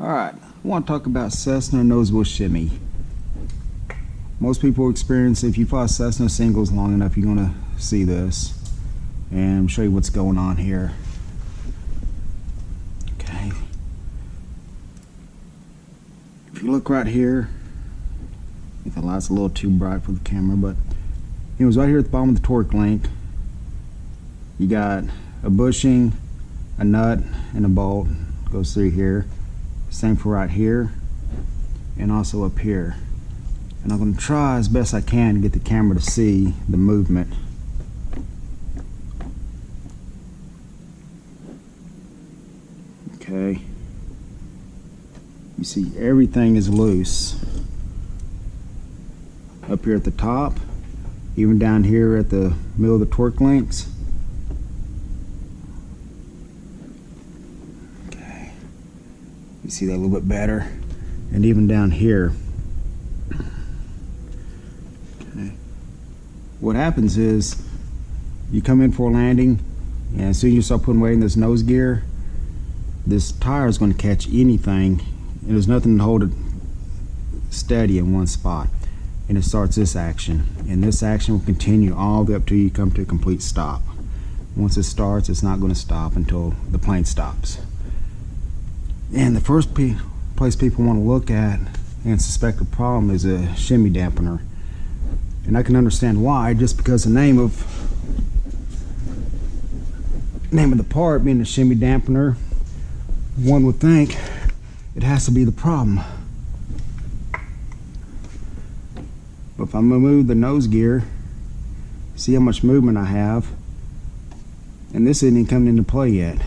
Alright, I want to talk about Cessna nosewheel shimmy. Most people experience, if you fly Cessna singles long enough, you're going to see this. And I'll show you what's going on here. Okay. If you look right here, I think the light's a little too bright for the camera, but it was right here at the bottom of the torque link. You got a bushing, a nut, and a bolt goes through here. Same for right here and also up here. And I'm going to try as best I can to get the camera to see the movement. Okay. You see everything is loose. Up here at the top, even down here at the middle of the torque links. You see that a little bit better, and even down here. Okay. What happens is you come in for a landing, and as soon as you start putting weight in this nose gear, this tire is going to catch anything, and there's nothing to hold it steady in one spot. And it starts this action, and this action will continue all the way up till you come to a complete stop. Once it starts, it's not going to stop until the plane stops. And the first place people want to look at and suspect a problem is a shimmy dampener. And I can understand why, just because the name of the part being a shimmy dampener, one would think it has to be the problem. But if I'm going to move the nose gear, see how much movement I have, and this isn't even coming into play yet.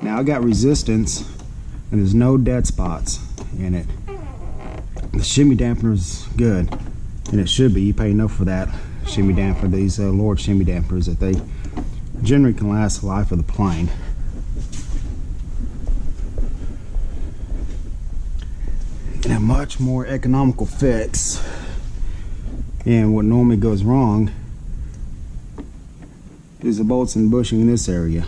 Now I got resistance and there's no dead spots in it. The shimmy dampener is good, and it should be. You pay enough for that shimmy dampener, these Lord shimmy dampers, that they generally can last the life of the plane. And a much more economical fix. And what normally goes wrong is the bolts and bushing in this area.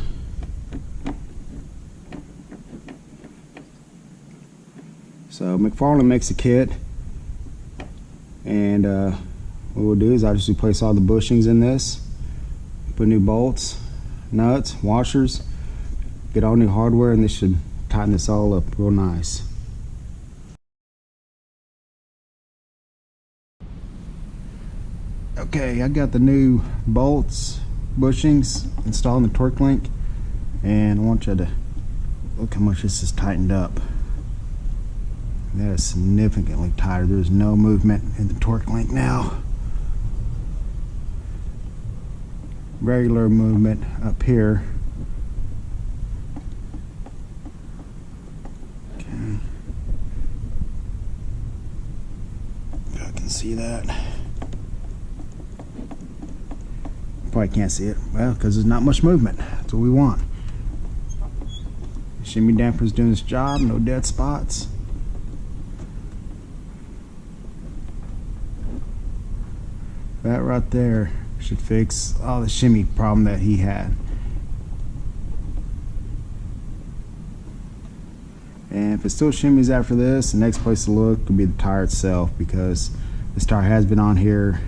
So McFarlane makes a kit, and what we'll do is I'll just replace all the bushings in this, put new bolts, nuts, washers, get all new hardware, and this should tighten this all up real nice. Okay, I got the new bolts, bushings installed in the torque link, and I want you to look how much this is tightened up. That is significantly tighter. There's no movement in the torque link now. Regular movement up here. Okay. I can see that. Probably can't see it. Well, because there's not much movement. That's what we want. Shimmy damper's doing its job. No dead spots. That right there should fix all the shimmy problem that he had. And if it still shimmies after this, the next place to look could be the tire itself, because this tire has been on here.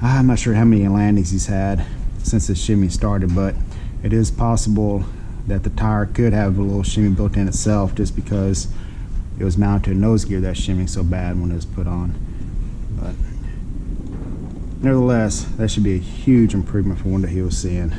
I'm not sure how many landings he's had since the shimmy started, but it is possible that the tire could have a little shimmy built in itself, just because it was mounted to a nose gear that shimmied so bad when it was put on. But nevertheless, that should be a huge improvement from what he was seeing.